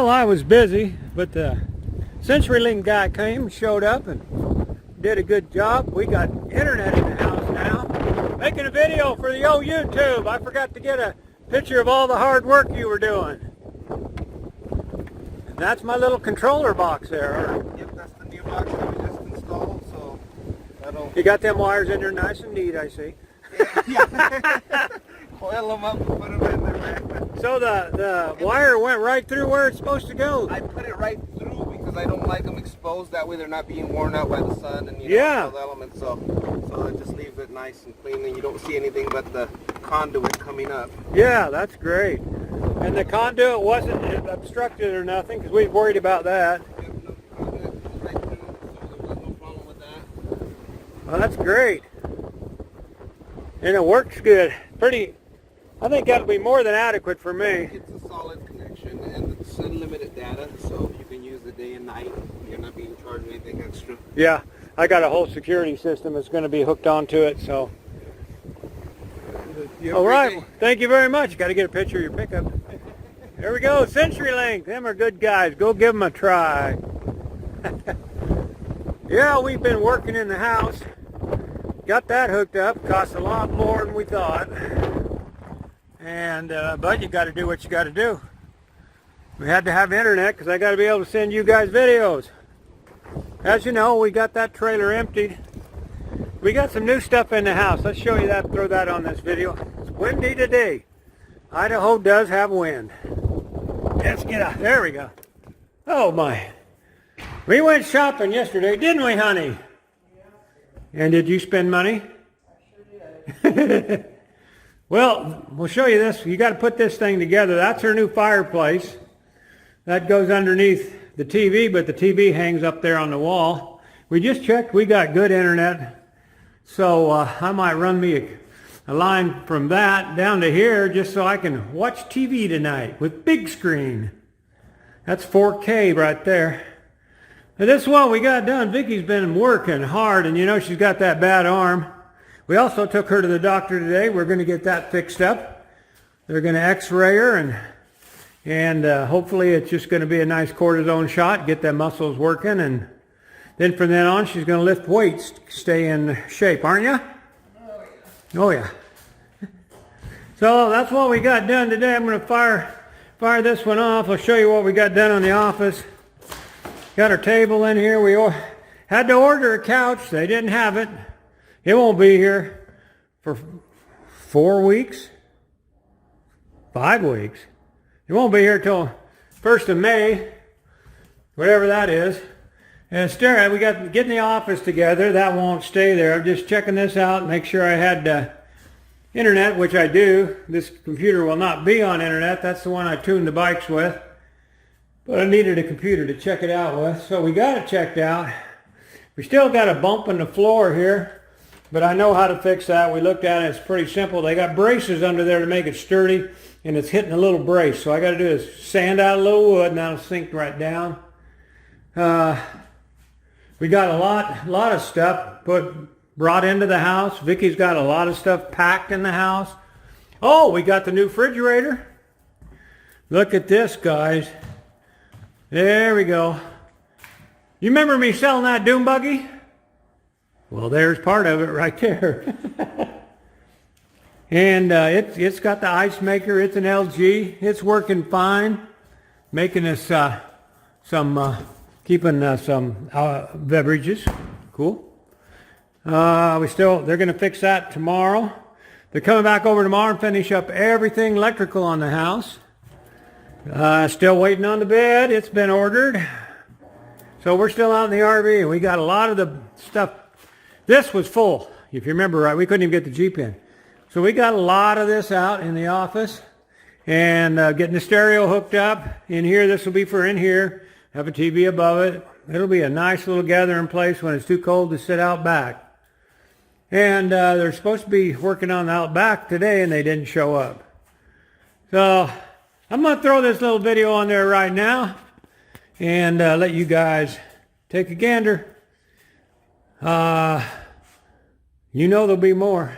Well, I was busy, but the CenturyLink guy came, showed up, and did a good job. We got internet in the house now. Making a video for the old YouTube. I forgot to get a picture of all the hard work you were doing. And that's my little controller box there. Yep, that's the new box that we just installed. So that'll... You got them wires in there nice and neat, I see. Yeah. Coil them up and put them in there, man. So the wire went right through where it's supposed to go. I put it right through because I don't like them exposed. That way they're not being worn out by the sun and all the elements. So it just leaves it nice and clean, and you don't see anything but the conduit coming up. Yeah, that's great. And the conduit wasn't obstructed or nothing, because we worried about that. Yep, no, conduit goes right through, so there was no problem with that. Well, that's great. And it works good. I think that'll be more than adequate for me. It's a solid connection, and it's unlimited data, so you can use it day and night. You're not being charged anything extra. Yeah, I got a whole security system that's going to be hooked onto it, so. All right, thank you very much. Got to get a picture of your pickup. There we go, CenturyLink. Them are good guys. Go give them a try. Yeah, we've been working in the house. Got that hooked up. Cost a lot more than we thought. And but you got to do what you got to do. We had to have internet because I got to be able to send you guys videos. As you know, we got that trailer emptied. We got some new stuff in the house. Let's show you that. Throw that on this video. It's windy today. Idaho does have wind. Let's get out. There we go. Oh my. We went shopping yesterday, didn't we, honey? And did you spend money? I sure did. Well, we'll show you this. You got to put this thing together. That's her new fireplace. That goes underneath the TV, but the TV hangs up there on the wall. We just checked. We got good internet. So I might run me a line from that down to here just so I can watch TV tonight with big screen. That's 4K right there. And this is what we got done. Vicky's been working hard, and you know she's got that bad arm. We also took her to the doctor today. We're going to get that fixed up. They're going to x-ray her, and hopefully it's just going to be a nice cortisone shot, get the muscles working, and then from then on she's going to lift weights, stay in shape, aren't you? Oh yeah. So that's what we got done today. I'm going to fire this one off. I'll show you what we got done on the office. Got our table in here. We had to order a couch. They didn't have it. It won't be here for 4 weeks, 5 weeks. It won't be here till 1st of May, whatever that is. And we got getting the office together. That won't stay there. I'm just checking this out, make sure I had internet, which I do. This computer will not be on internet. That's the one I tuned the bikes with. But I needed a computer to check it out with. So we got it checked out. We still got a bump in the floor here. But I know how to fix that. We looked at it. It's pretty simple. They got braces under there to make it sturdy, and it's hitting a little brace. So I got to do is sand out a little wood, and that'll sink right down. We got a lot of stuff brought into the house. Vicky's got a lot of stuff packed in the house. Oh, we got the new refrigerator. Look at this, guys. There we go. You remember me selling that dune buggy? Well, there's part of it right there. And it's got the ice maker. It's an LG. It's working fine, making us keeping some beverages. Cool. They're going to fix that tomorrow. They're coming back over tomorrow and finish up everything electrical on the house. Still waiting on the bed. It's been ordered. So we're still out in the RV, and we got a lot of the stuff. This was full, if you remember right. We couldn't even get the Jeep in. So we got a lot of this out in the office, and getting the stereo hooked up in here. This will be for in here. Have a TV above it. It'll be a nice little gathering place when it's too cold to sit out back. And they're supposed to be working on the out back today, and they didn't show up. So I'm going to throw this little video on there right now and let you guys take a gander. You know there'll be more.